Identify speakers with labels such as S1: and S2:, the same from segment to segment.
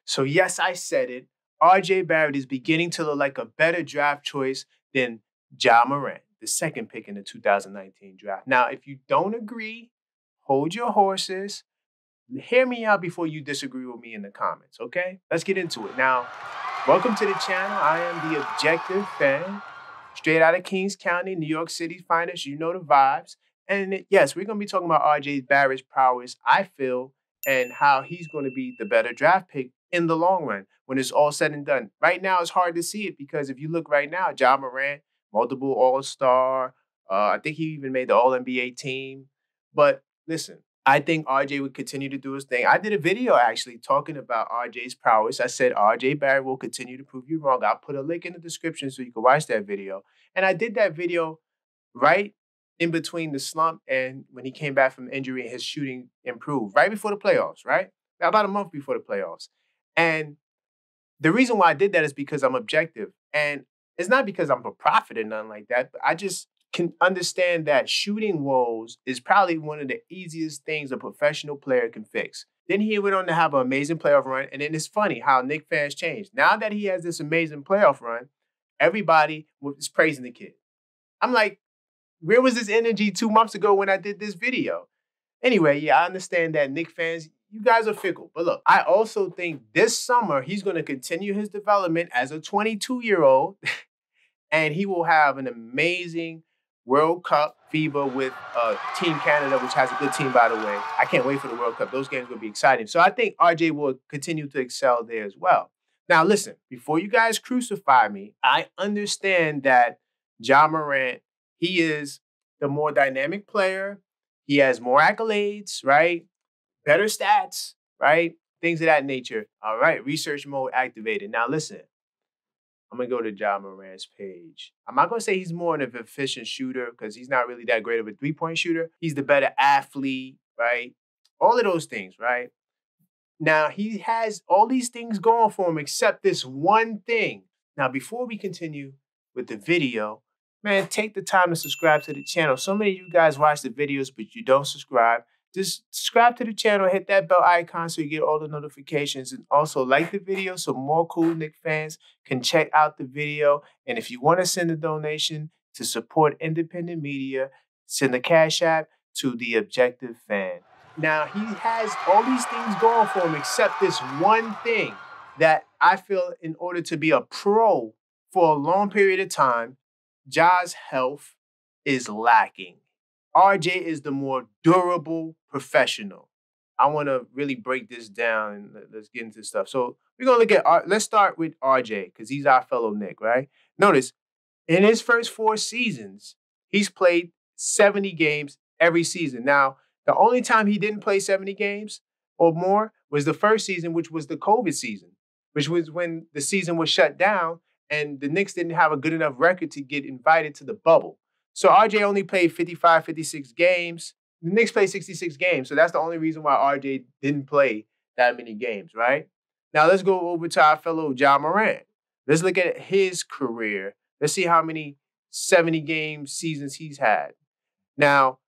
S1: So yes, I said it. RJ Barrett is beginning to look like a better draft choice than Ja Morant, the second pick in the 2019 draft. Now, if you don't agree, hold your horses. Hear me out before you disagree with me in the comments, okay? Let's get into it. Now, welcome to the channel. I am the Objective Fan, straight out of Kings County, New York City's finest. You know the vibes. And yes, we're going to be talking about RJ Barrett's prowess, I feel, and how he's going to be the better draft pick in the long run when it's all said and done. Right now, it's hard to see it because if you look right now, Ja Morant, multiple All-Star. I think he even made the All-NBA team. But listen, I think RJ would continue to do his thing. I did a video actually talking about RJ's prowess. I said RJ Barrett will continue to prove you wrong. I'll put a link in the description so you can watch that video. And I did that video right in between the slump and when he came back from injury and his shooting improved, right before the playoffs, right? About a month before the playoffs. And the reason why I did that is because I'm objective. And it's not because I'm a prophet or nothing like that, but I just can understand that shooting woes is probably one of the easiest things a professional player can fix. Then he went on to have an amazing playoff run. And then it's funny how Knicks fans changed. Now that he has this amazing playoff run, everybody is praising the kid. I'm like, where was this energy 2 months ago when I did this video? Anyway, yeah, I understand that Knicks fans, you guys are fickle. But look, I also think this summer he's going to continue his development as a 22-year-old and he will have an amazing World Cup fever with Team Canada, which has a good team, by the way. I can't wait for the World Cup. Those games will be exciting. So I think RJ will continue to excel there as well. Now, listen, before you guys crucify me, I understand that Ja Morant, he is the more dynamic player. He has more accolades, right? Better stats, right? Things of that nature. All right, research mode activated. Now, listen. I'm going to go to Ja Morant's page. I'm not going to say he's more of an efficient shooter because he's not really that great of a three-point shooter. He's the better athlete, right? All of those things, right? Now, he has all these things going for him except this one thing. Now, before we continue with the video, man, take the time to subscribe to the channel. So many of you guys watch the videos, but you don't subscribe. Just subscribe to the channel, hit that bell icon so you get all the notifications. And also like the video so more cool Knicks fans can check out the video. And if you want to send a donation to support independent media, send a Cash App to the Objective Fan. Now, he has all these things going for him except this one thing that I feel in order to be a pro for a long period of time, Ja's health is lacking. RJ is the more durable professional. I want to really break this down and let's get into stuff. So we're going to look at, let's start with RJ because he's our fellow Knick, right? Notice, in his first 4 seasons, he's played 70 games every season. Now, the only time he didn't play 70 games or more was the first season, which was the COVID season, which was when the season was shut down and the Knicks didn't have a good enough record to get invited to the bubble. So RJ only played 55, 56 games. The Knicks played 66 games. So that's the only reason why RJ didn't play that many games, right? Now let's go over to our fellow Ja Morant. Let's look at his career. Let's see how many 70-game seasons he's had. Now,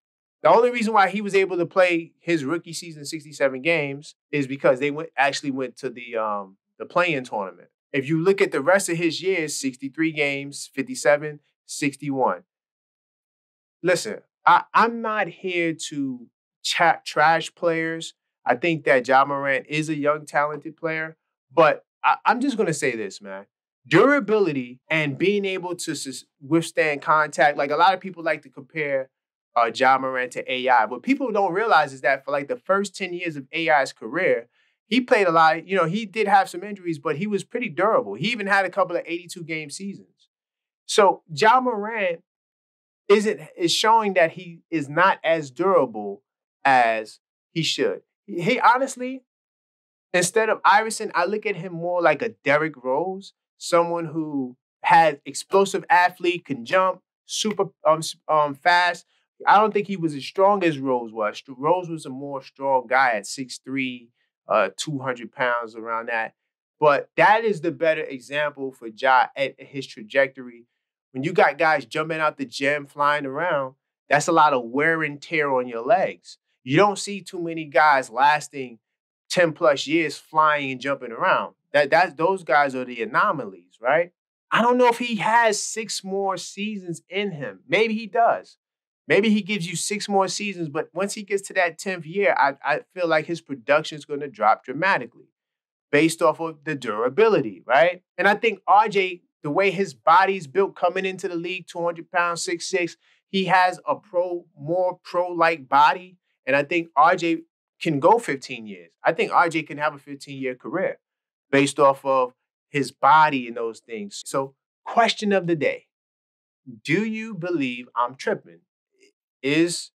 S1: the only reason why he was able to play his rookie season 67 games is because they actually went to the play-in tournament. If you look at the rest of his years, 63 games, 57, 61. Listen, I'm not here to trash players. I think that Ja Morant is a young, talented player. But I'm just going to say this, man. Durability and being able to withstand contact. Like a lot of people like to compare Ja Morant to AI. What people don't realize is that for like the first 10 years of AI's career, he played a lot. You know, he did have some injuries, but he was pretty durable. He even had a couple of 82-game seasons. So Ja Morant is showing that he is not as durable as he should. He honestly, instead of Iverson, I look at him more like a Derrick Rose, someone who had explosive athlete, can jump, super fast. I don't think he was as strong as Rose was. Rose was a more strong guy at 6'3", 200 pounds, around that. But that is the better example for Ja at his trajectory. When you got guys jumping out the gym, flying around, that's a lot of wear and tear on your legs. You don't see too many guys lasting 10 plus years flying and jumping around. Those guys are the anomalies, right? I don't know if he has 6 more seasons in him. Maybe he does. Maybe he gives you 6 more seasons, but once he gets to that 10th year, I feel like his production is going to drop dramatically based off of the durability, right? And I think RJ, the way his body's built coming into the league, 200 pounds, 6'6", he has a more pro-like body. And I think RJ can go 15 years. I think RJ can have a 15-year career based off of his body and those things. So, question of the day. Do you believe I'm tripping? Is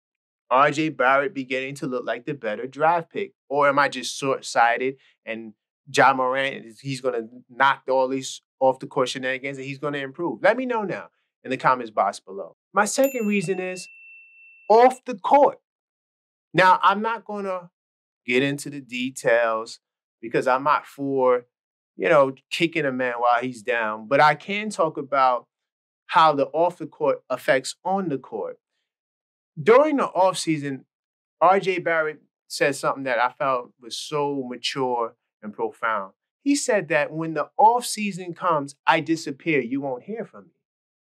S1: RJ Barrett beginning to look like the better draft pick? Or am I just short-sighted and Ja Morant, he's going to knock all these off the court shenanigans and he's going to improve? Let me know now in the comments box below. My second reason is off the court. Now, I'm not going to get into the details because I'm not for, kicking a man while he's down. But I can talk about how the off the court affects on the court. During the offseason, RJ Barrett said something that I felt was so mature and profound. He said that when the offseason comes, I disappear. You won't hear from me.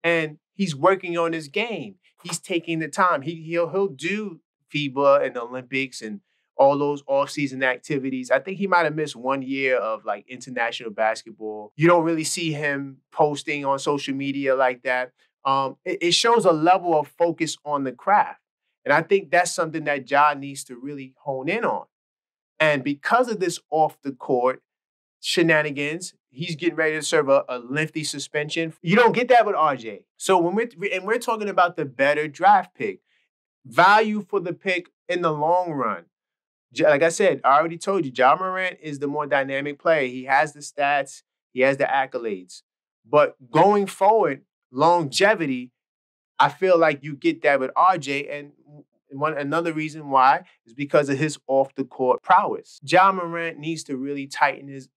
S1: And he's working on his game. He's taking the time. He'll do FIBA and the Olympics and all those off-season activities. I think he might have missed 1 year of like international basketball. You don't really see him posting on social media like that. It shows a level of focus on the craft. And I think that's something that Ja needs to really hone in on. And because of this off the court shenanigans, he's getting ready to serve a lengthy suspension. You don't get that with RJ. So when we're talking about the better draft pick, value for the pick in the long run. Like I said, I already told you, Ja Morant is the more dynamic player. He has the stats, he has the accolades. But going forward, longevity, I feel like you get that with RJ. And another reason why is because of his off the court prowess. Ja Morant needs to really tighten his,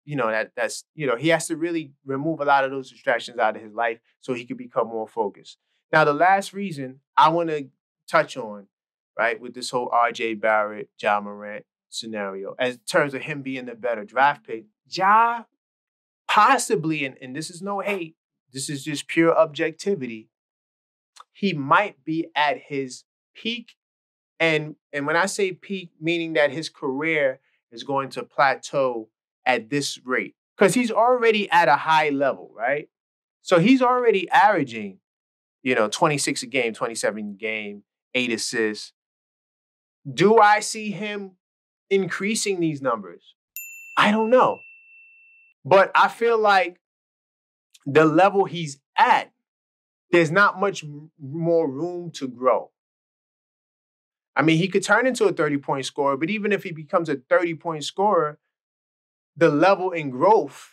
S1: he has to really remove a lot of those distractions out of his life so he can become more focused. Now, the last reason I want to touch on, right, with this whole RJ Barrett, Ja Morant scenario, as in terms of him being the better draft pick, Ja possibly, and this is no hate, this is just pure objectivity, he might be at his peak. And when I say peak, meaning that his career is going to plateau at this rate. Because he's already at a high level, right? So he's already averaging, 26 a game, 27 a game, 8 assists. Do I see him increasing these numbers? I don't know. But I feel like the level he's at, there's not much more room to grow. I mean, he could turn into a 30-point scorer, but even if he becomes a 30-point scorer, the level in growth,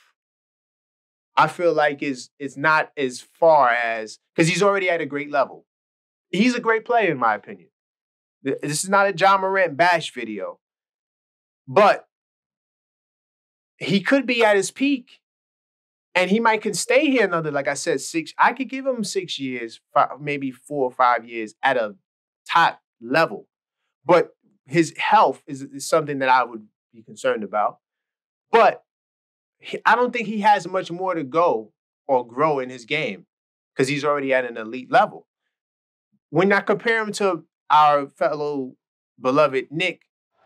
S1: I feel like is not as far as, because he's already at a great level. He's a great player, in my opinion. This is not a Ja Morant bash video, but he could be at his peak, and he might can stay here another, like I said, 6. I could give him 6 years, maybe 4 or 5 years at a top level. But his health is something that I would be concerned about. But I don't think he has much more to go or grow in his game because he's already at an elite level. When I compare him to our fellow beloved Nick,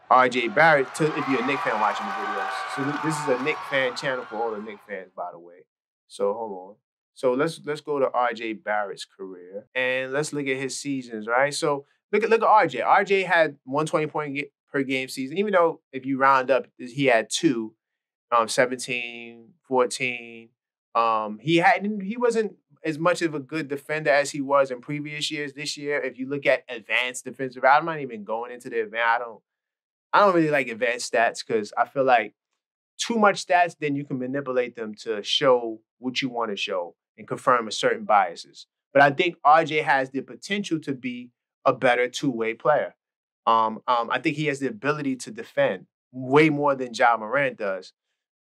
S1: RJ Barrett, if you're a Nick fan watching the videos. So this is a Nick fan channel for all the Nick fans, by the way. So hold on. So let's go to RJ Barrett's career and let's look at his seasons, right? So look at RJ. RJ had 120 point per game season, even though if you round up, he had 2, 17, 14. He wasn't as much of a good defender as he was in previous years. This year, if you look at advanced defensive, I'm not even going into the advanced. I don't really like advanced stats because I feel like too much stats, then you can manipulate them to show what you want to show and confirm a certain biases. But I think RJ has the potential to be a better two-way player. I think he has the ability to defend way more than Ja Morant does.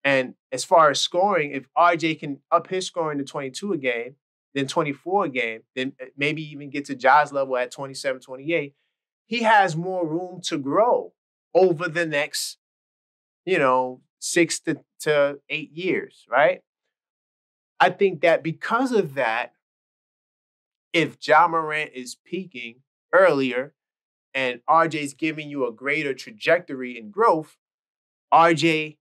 S1: And as far as scoring, if RJ can up his scoring to 22 a game, then 24 a game, then maybe even get to Ja's level at 27, 28, he has more room to grow over the next 6 to 8 years, right? I think that because of that, if Ja Morant is peaking earlier and RJ's giving you a greater trajectory and growth, RJ,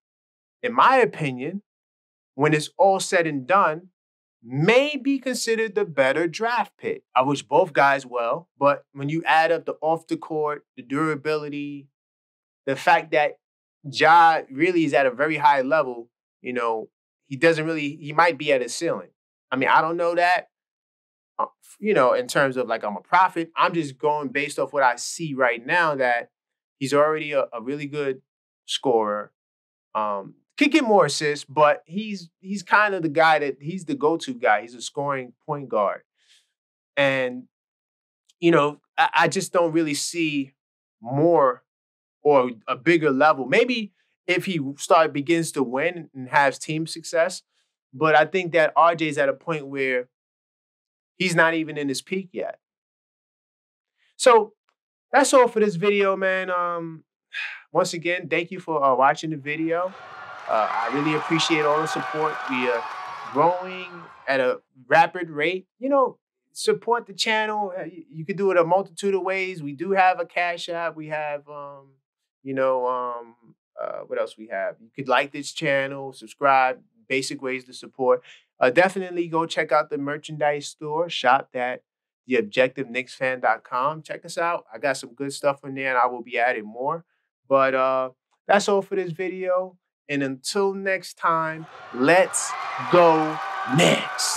S1: in my opinion, when it's all said and done, may be considered the better draft pick. I wish both guys well, but when you add up the off the court, the durability, the fact that Ja really is at a very high level, he might be at his ceiling. I mean, I don't know that, uh, in terms of like I'm a prophet. I'm just going based off what I see right now that he's already a really good scorer. Could get more assists, but he's kind of the guy that he's the go-to guy. He's a scoring point guard. And, I just don't really see more or a bigger level. Maybe if he begins to win and has team success. But I think that RJ's at a point where he's not even in his peak yet. So that's all for this video, man. Once again, thank you for watching the video. I really appreciate all the support. We are growing at a rapid rate. Support the channel. You can do it a multitude of ways. We do have a Cash App. We have, what else we have? You could like this channel, subscribe, basic ways to support. Definitely go check out the merchandise store, shop at theobjectiveknicksfan.com. Check us out. I got some good stuff in there and I will be adding more. But that's all for this video. And until next time, let's go Knicks.